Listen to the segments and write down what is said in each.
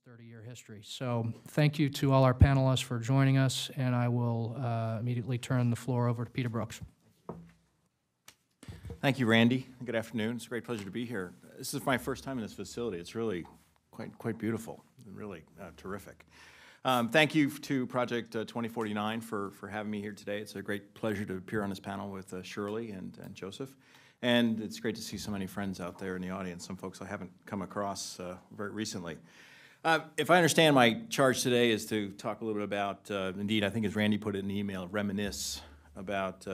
30-year history. So thank you to all our panelists for joining us, and I will immediately turn the floor over to Peter Brookes. Thank you, Randy. Good afternoon. It's a great pleasure to be here. This is my first time in this facility. It's really quite beautiful, really terrific. Thank you to Project 2049 for having me here today. It's a great pleasure to appear on this panel with Shirley and Joseph. And it's great to see so many friends out there in the audience, some folks I haven't come across very recently. If I understand, my charge today is to talk a little bit about, indeed, I think as Randy put it in the email, reminisce about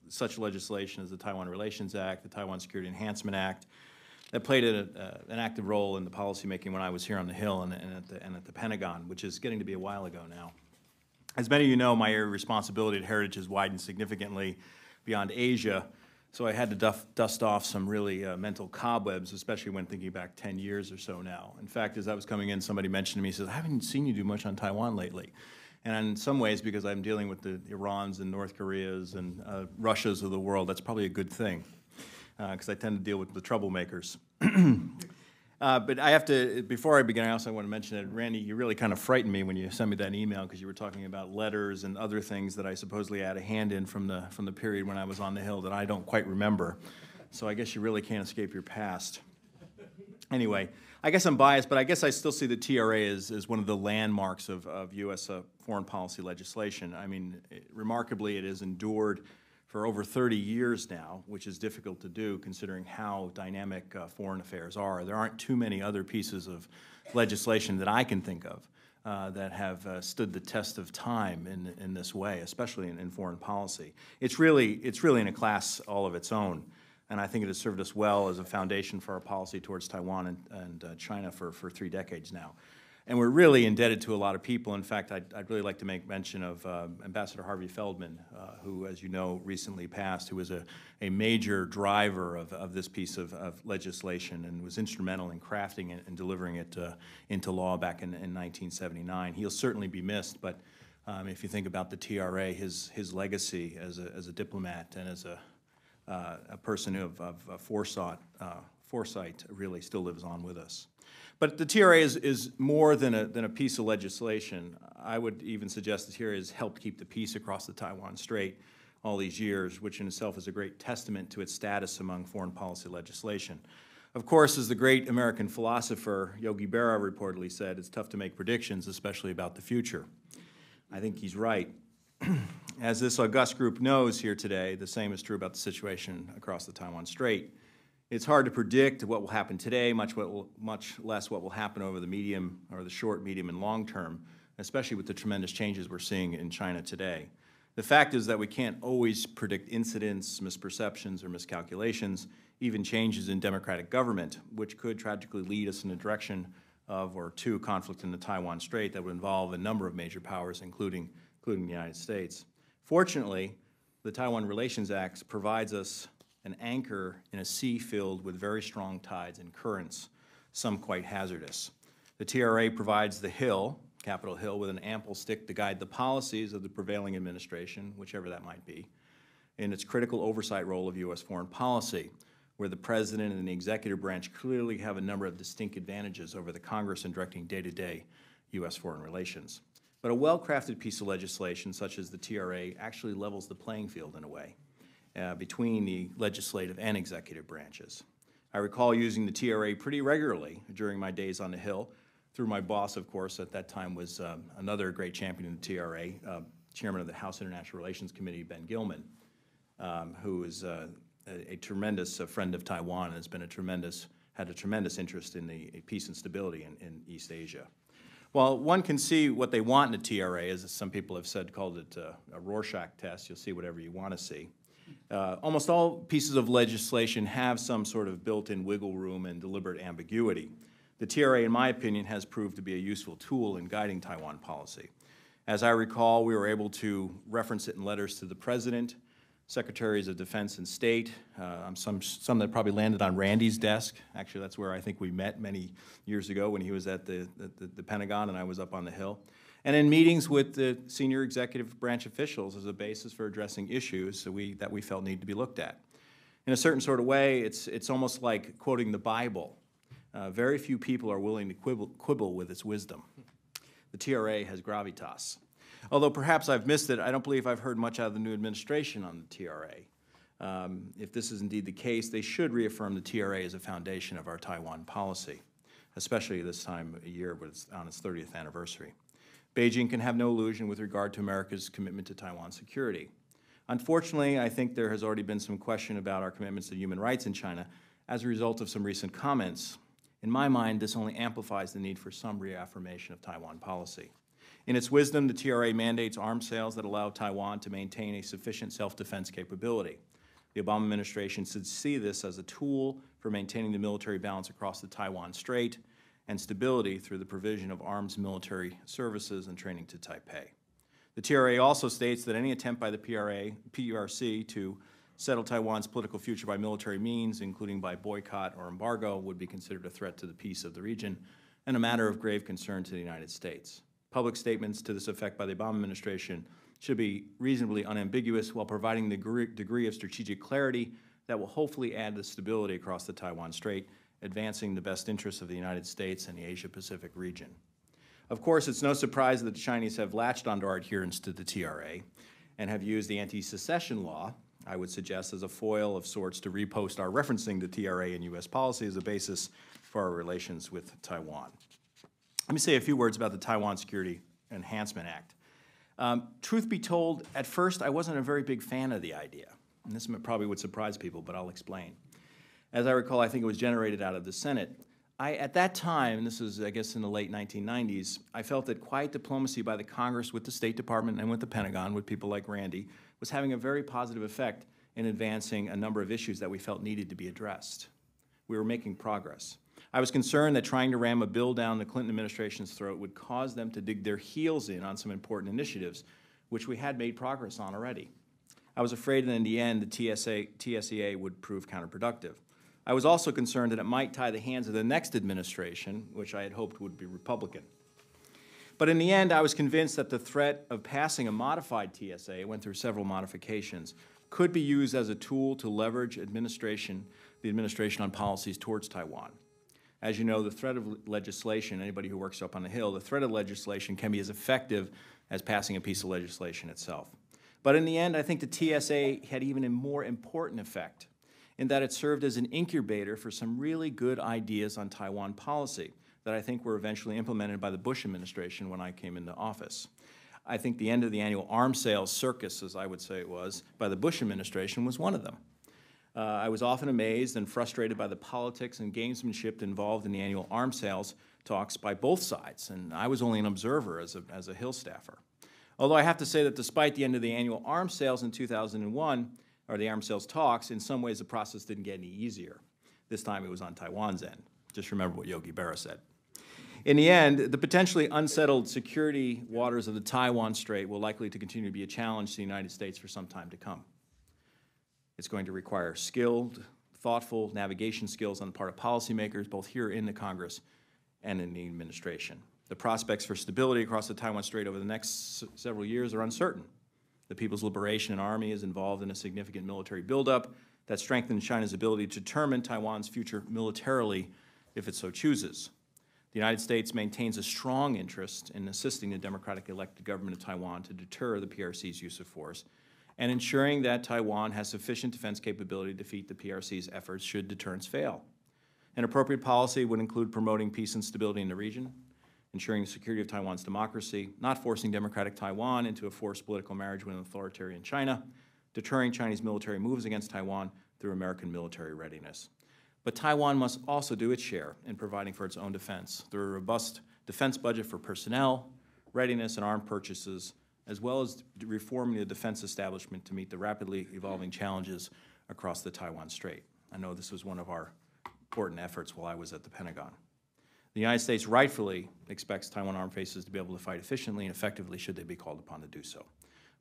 such legislation as the Taiwan Relations Act, the Taiwan Security Enhancement Act, that played an active role in the policymaking when I was here on the Hill and at the Pentagon, which is getting to be a while ago now. As many of you know, my area of responsibility at Heritage has widened significantly beyond Asia, so I had to dust off some really mental cobwebs, especially when thinking back 10 years or so now. In fact, as I was coming in, somebody mentioned to me, says, I haven't seen you do much on Taiwan lately. And in some ways, because I'm dealing with the Irans and North Koreas and Russias of the world, that's probably a good thing, because I tend to deal with the troublemakers. But I have to, before I begin, I also want to mention that, Randy, you really kind of frightened me when you sent me that email, because you were talking about letters and other things that I supposedly had a hand in from the period when I was on the Hill that I don't quite remember. So I guess you really can't escape your past. Anyway, I guess I'm biased, but I guess I still see the TRA as one of the landmarks of U.S. Foreign policy legislation. I mean, remarkably, it has endured for over 30 years now, which is difficult to do considering how dynamic foreign affairs are. There aren't too many other pieces of legislation that I can think of that have stood the test of time in this way, especially in foreign policy. It's really in a class all of its own. And I think it has served us well as a foundation for our policy towards Taiwan and China for 3 decades now. And we're really indebted to a lot of people. In fact, I'd really like to make mention of Ambassador Harvey Feldman, who, as you know, recently passed, who was a major driver of this piece of legislation and was instrumental in crafting it and delivering it into law back in 1979. He'll certainly be missed, but if you think about the TRA, his legacy as a diplomat and as a person of foresight really still lives on with us. But the TRA is more than a piece of legislation. I would even suggest the TRA has helped keep the peace across the Taiwan Strait all these years, which in itself is a great testament to its status among foreign policy legislation. Of course, as the great American philosopher Yogi Berra reportedly said, it's tough to make predictions, especially about the future. I think he's right. As this august group knows here today, the same is true about the situation across the Taiwan Strait. It's hard to predict what will happen today, much less what will happen over the medium or the short, medium, and long term, especially with the tremendous changes we're seeing in China today. The fact is that we can't always predict incidents, misperceptions, or miscalculations, even changes in democratic government, which could tragically lead us in a direction of or to conflict in the Taiwan Strait that would involve a number of major powers, including the United States. Fortunately, the Taiwan Relations Act provides us an anchor in a sea filled with very strong tides and currents, some quite hazardous. The TRA provides the Hill, Capitol Hill, with an ample stick to guide the policies of the prevailing administration, whichever that might be, in its critical oversight role of U.S. foreign policy, where the President and the executive branch clearly have a number of distinct advantages over the Congress in directing day-to-day U.S. foreign relations. But a well-crafted piece of legislation, such as the TRA, actually levels the playing field in a way between the legislative and executive branches. I recall using the TRA pretty regularly during my days on the Hill, through my boss, of course, at that time was another great champion of the TRA, chairman of the House International Relations Committee, Ben Gilman, who is a tremendous friend of Taiwan and has been had a tremendous interest in the peace and stability in East Asia. While one can see what they want in the TRA, as some people have said, called it a Rorschach test, you'll see whatever you want to see. Almost all pieces of legislation have some sort of built-in wiggle room and deliberate ambiguity. The TRA, in my opinion, has proved to be a useful tool in guiding Taiwan policy. As I recall, we were able to reference it in letters to the President, Secretaries of Defense and State, some that probably landed on Randy's desk. Actually, that's where I think we met many years ago when he was at the Pentagon and I was up on the Hill. And in meetings with the senior executive branch officials as a basis for addressing issues that we felt need to be looked at. In a certain sort of way, it's almost like quoting the Bible. Very few people are willing to quibble with its wisdom. The TRA has gravitas. Although perhaps I've missed it, I don't believe I've heard much out of the new administration on the TRA. If this is indeed the case, they should reaffirm the TRA as a foundation of our Taiwan policy, especially this time of year when it's on its 30th anniversary. Beijing can have no illusion with regard to America's commitment to Taiwan's security. Unfortunately, I think there has already been some question about our commitments to human rights in China as a result of some recent comments. In my mind, this only amplifies the need for some reaffirmation of Taiwan policy. In its wisdom, the TRA mandates arms sales that allow Taiwan to maintain a sufficient self-defense capability. The Obama administration should see this as a tool for maintaining the military balance across the Taiwan Strait and stability through the provision of arms military services and training to Taipei. The TRA also states that any attempt by the PRC to settle Taiwan's political future by military means, including by boycott or embargo, would be considered a threat to the peace of the region and a matter of grave concern to the United States. Public statements to this effect by the Obama administration should be reasonably unambiguous while providing the degree of strategic clarity that will hopefully add to stability across the Taiwan Strait, advancing the best interests of the United States and the Asia-Pacific region. Of course, it's no surprise that the Chinese have latched onto our adherence to the TRA and have used the anti-secession law, I would suggest, as a foil of sorts to repost our referencing the TRA in U.S. policy as a basis for our relations with Taiwan. Let me say a few words about the Taiwan Security Enhancement Act. Truth be told, at first I wasn't a very big fan of the idea. And this probably would surprise people, but I'll explain. As I recall, I think it was generated out of the Senate. At that time, and this is, I guess, in the late 1990s, I felt that quiet diplomacy by the Congress with the State Department and with the Pentagon, with people like Randy, was having a very positive effect in advancing a number of issues that we felt needed to be addressed. We were making progress. I was concerned that trying to ram a bill down the Clinton administration's throat would cause them to dig their heels in on some important initiatives, which we had made progress on already. I was afraid that in the end, the TSEA would prove counterproductive. I was also concerned that it might tie the hands of the next administration, which I had hoped would be Republican. But in the end, I was convinced that the threat of passing a modified TSA, it went through several modifications, could be used as a tool to leverage the administration on policies towards Taiwan. As you know, the threat of legislation, anybody who works up on the Hill, the threat of legislation can be as effective as passing a piece of legislation itself. But in the end, I think the TSA had even a more important effect in that it served as an incubator for some really good ideas on Taiwan policy that I think were eventually implemented by the Bush administration when I came into office. I think the end of the annual arms sales circus, as I would say it was, by the Bush administration was one of them. I was often amazed and frustrated by the politics and gamesmanship involved in the annual arms sales talks by both sides, and I was only an observer as a Hill staffer. Although I have to say that despite the end of the annual arms sales in 2001, or the arms sales talks, in some ways the process didn't get any easier. This time it was on Taiwan's end. Just remember what Yogi Berra said. In the end, the potentially unsettled security waters of the Taiwan Strait will likely to continue to be a challenge to the United States for some time to come. It's going to require skilled, thoughtful navigation skills on the part of policymakers, both here in the Congress and in the administration. The prospects for stability across the Taiwan Strait over the next several years are uncertain. The People's Liberation Army is involved in a significant military buildup that strengthens China's ability to determine Taiwan's future militarily if it so chooses. The United States maintains a strong interest in assisting the democratically elected government of Taiwan to deter the PRC's use of force and ensuring that Taiwan has sufficient defense capability to defeat the PRC's efforts should deterrence fail. An appropriate policy would include promoting peace and stability in the region, ensuring the security of Taiwan's democracy, not forcing democratic Taiwan into a forced political marriage with an authoritarian China, deterring Chinese military moves against Taiwan through American military readiness. But Taiwan must also do its share in providing for its own defense through a robust defense budget for personnel, readiness, and armed purchases, as well as reforming the defense establishment to meet the rapidly evolving challenges across the Taiwan Strait. I know this was one of our important efforts while I was at the Pentagon. The United States rightfully expects Taiwan armed forces to be able to fight efficiently and effectively should they be called upon to do so.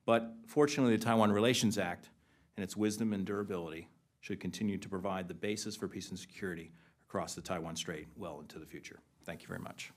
But fortunately, the Taiwan Relations Act and its wisdom and durability should continue to provide the basis for peace and security across the Taiwan Strait well into the future. Thank you very much.